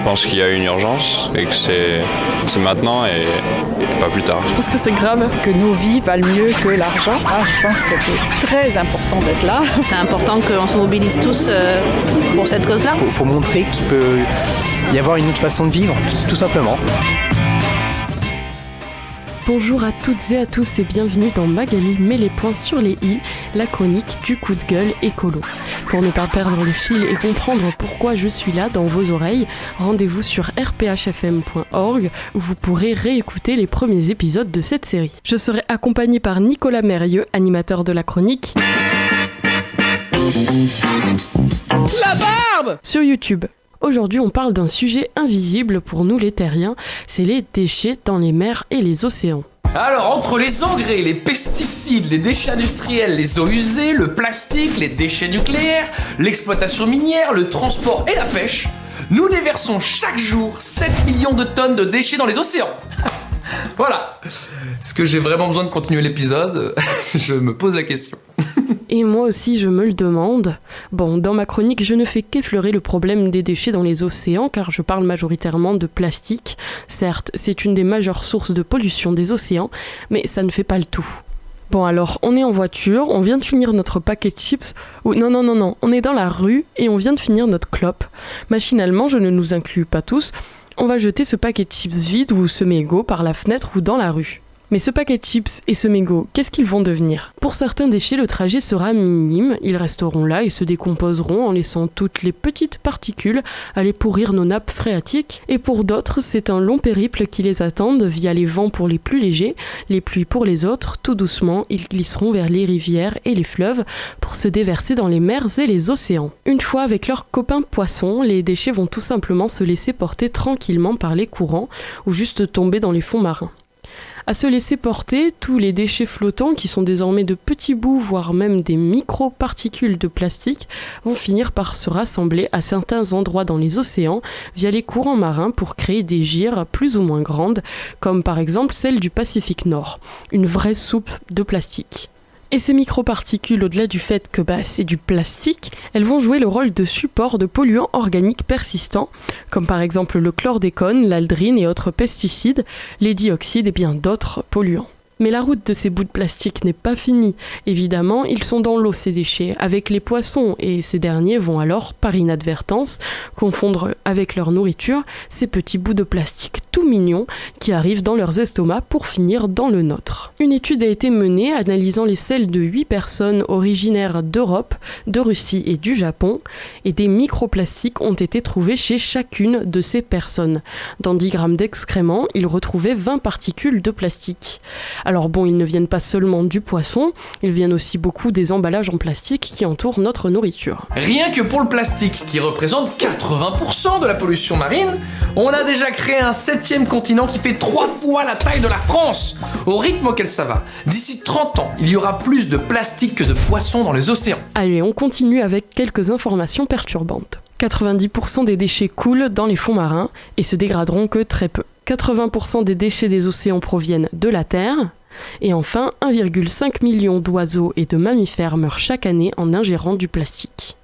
pense qu'il y a une urgence et que c'est maintenant et pas plus tard. Je pense que c'est grave. Que nos vies valent mieux que l'argent. Je pense que c'est très important d'être là. C'est important qu'on se mobilise tous pour cette cause-là. Il faut montrer qu'il peut y avoir une autre façon de vivre, tout simplement. Bonjour à toutes et à tous et bienvenue dans Magali met les points sur les i, la chronique du coup de gueule écolo. Pour ne pas perdre le fil et comprendre pourquoi je suis là dans vos oreilles, rendez-vous sur rphfm.org où vous pourrez réécouter les premiers épisodes de cette série. Je serai accompagnée par Nicolas Mérieux, animateur de la chronique La barbe sur YouTube. Aujourd'hui, on parle d'un sujet invisible pour nous les terriens, c'est les déchets dans les mers et les océans. Alors, entre les engrais, les pesticides, les déchets industriels, les eaux usées, le plastique, les déchets nucléaires, l'exploitation minière, le transport et la pêche, nous déversons chaque jour 7 millions de tonnes de déchets dans les océans. Voilà. Est-ce que j'ai vraiment besoin de continuer l'épisode ? Je me pose la question. Et moi aussi, je me le demande. Bon, dans ma chronique, je ne fais qu'effleurer le problème des déchets dans les océans, car je parle majoritairement de plastique. Certes, c'est une des majeures sources de pollution des océans, mais ça ne fait pas le tout. Bon alors, on est en voiture, on vient de finir notre paquet de chips, ou non, on est dans la rue et on vient de finir notre clope. Machinalement, je ne nous inclus pas tous, on va jeter ce paquet de chips vide ou ce mégot par la fenêtre ou dans la rue. Mais ce paquet de chips et ce mégot, qu'est-ce qu'ils vont devenir ? Pour certains déchets, le trajet sera minime, ils resteront là et se décomposeront en laissant toutes les petites particules aller pourrir nos nappes phréatiques. Et pour d'autres, c'est un long périple qui les attend via les vents pour les plus légers, les pluies pour les autres. Tout doucement, ils glisseront vers les rivières et les fleuves pour se déverser dans les mers et les océans. Une fois avec leurs copains poissons, les déchets vont tout simplement se laisser porter tranquillement par les courants ou juste tomber dans les fonds marins. À se laisser porter, tous les déchets flottants, qui sont désormais de petits bouts, voire même des micro-particules de plastique, vont finir par se rassembler à certains endroits dans les océans via les courants marins pour créer des gyres plus ou moins grandes, comme par exemple celle du Pacifique Nord, une vraie soupe de plastique. Et ces microparticules, au-delà du fait que c'est du plastique, elles vont jouer le rôle de support de polluants organiques persistants, comme par exemple le chlordécone, l'aldrine et autres pesticides, les dioxydes et bien d'autres polluants. Mais la route de ces bouts de plastique n'est pas finie. Évidemment, ils sont dans l'eau ces déchets, avec les poissons, et ces derniers vont alors, par inadvertance, confondre avec leur nourriture ces petits bouts de plastique tout mignons qui arrivent dans leurs estomacs pour finir dans le nôtre. Une étude a été menée analysant les selles de 8 personnes originaires d'Europe, de Russie et du Japon, et des microplastiques ont été trouvés chez chacune de ces personnes. Dans 10 grammes d'excréments, ils retrouvaient 20 particules de plastique. Alors bon, ils ne viennent pas seulement du poisson, ils viennent aussi beaucoup des emballages en plastique qui entourent notre nourriture. Rien que pour le plastique, qui représente 80% de la pollution marine, on a déjà créé un 7e continent qui fait 3 fois la taille de la France. Au rythme auquel ça va, d'ici 30 ans, il y aura plus de plastique que de poissons dans les océans. Allez, on continue avec quelques informations perturbantes. 90% des déchets coulent dans les fonds marins et se dégraderont que très peu. 80% des déchets des océans proviennent de la Terre. Et enfin, 1,5 million d'oiseaux et de mammifères meurent chaque année en ingérant du plastique.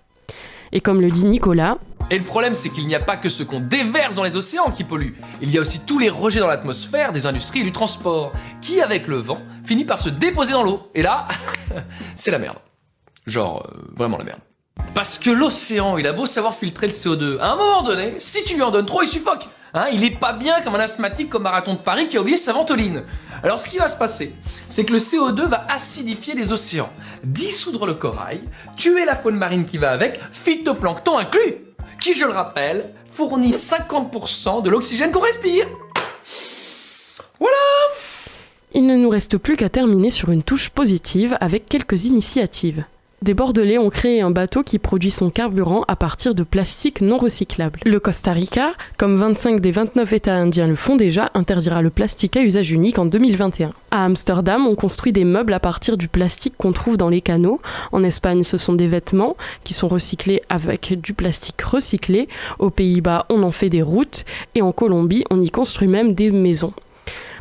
Et comme le dit Nicolas... Et le problème, c'est qu'il n'y a pas que ce qu'on déverse dans les océans qui polluent. Il y a aussi tous les rejets dans l'atmosphère des industries et du transport, qui, avec le vent, finit par se déposer dans l'eau. Et là, c'est la merde. Genre, vraiment la merde. Parce que l'océan, il a beau savoir filtrer le CO2, à un moment donné, si tu lui en donnes trop, il suffoque. Il est pas bien comme un asthmatique au marathon de Paris qui a oublié sa ventoline. Alors ce qui va se passer, c'est que le CO2 va acidifier les océans, dissoudre le corail, tuer la faune marine qui va avec, phytoplancton inclus, qui, je le rappelle, fournit 50% de l'oxygène qu'on respire. Voilà. Il ne nous reste plus qu'à terminer sur une touche positive avec quelques initiatives. Des Bordelais ont créé un bateau qui produit son carburant à partir de plastique non recyclable. Le Costa Rica, comme 25 des 29 États indiens le font déjà, interdira le plastique à usage unique en 2021. À Amsterdam, on construit des meubles à partir du plastique qu'on trouve dans les canaux. En Espagne, ce sont des vêtements qui sont recyclés avec du plastique recyclé. Aux Pays-Bas, on en fait des routes. Et en Colombie, on y construit même des maisons.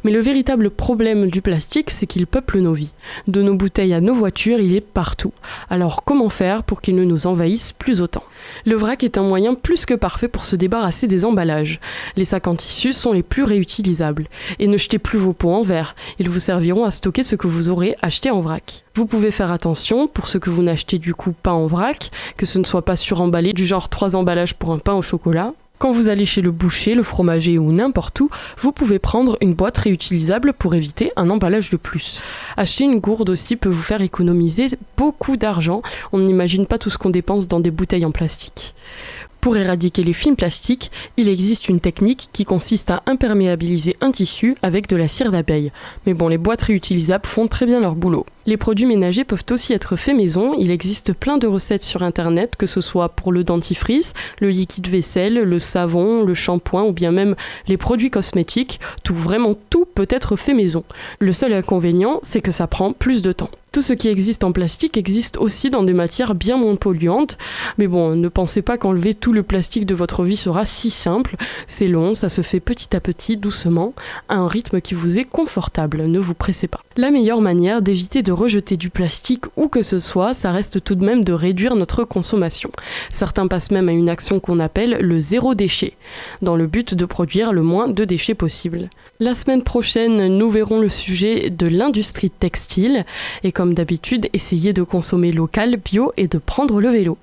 Mais le véritable problème du plastique, c'est qu'il peuple nos vies. De nos bouteilles à nos voitures, il est partout. Alors comment faire pour qu'il ne nous envahisse plus autant ? Le vrac est un moyen plus que parfait pour se débarrasser des emballages. Les sacs en tissu sont les plus réutilisables. Et ne jetez plus vos pots en verre, ils vous serviront à stocker ce que vous aurez acheté en vrac. Vous pouvez faire attention, pour ce que vous n'achetez du coup pas en vrac, que ce ne soit pas suremballé, du genre 3 emballages pour un pain au chocolat. Quand vous allez chez le boucher, le fromager ou n'importe où, vous pouvez prendre une boîte réutilisable pour éviter un emballage de plus. Acheter une gourde aussi peut vous faire économiser beaucoup d'argent. On n'imagine pas tout ce qu'on dépense dans des bouteilles en plastique. Pour éradiquer les films plastiques, il existe une technique qui consiste à imperméabiliser un tissu avec de la cire d'abeille. Mais bon, les boîtes réutilisables font très bien leur boulot. Les produits ménagers peuvent aussi être faits maison. Il existe plein de recettes sur internet, que ce soit pour le dentifrice, le liquide vaisselle, le savon, le shampoing ou bien même les produits cosmétiques. Vraiment tout peut être fait maison. Le seul inconvénient, c'est que ça prend plus de temps. Tout ce qui existe en plastique existe aussi dans des matières bien moins polluantes. Mais bon, ne pensez pas qu'enlever tout le plastique de votre vie sera si simple. C'est long, ça se fait petit à petit, doucement, à un rythme qui vous est confortable. Ne vous pressez pas. La meilleure manière d'éviter de rejeter du plastique où que ce soit, ça reste tout de même de réduire notre consommation. Certains passent même à une action qu'on appelle le zéro déchet, dans le but de produire le moins de déchets possible. La semaine prochaine, nous verrons le sujet de l'industrie textile. Et comme d'habitude, essayez de consommer local, bio et de prendre le vélo.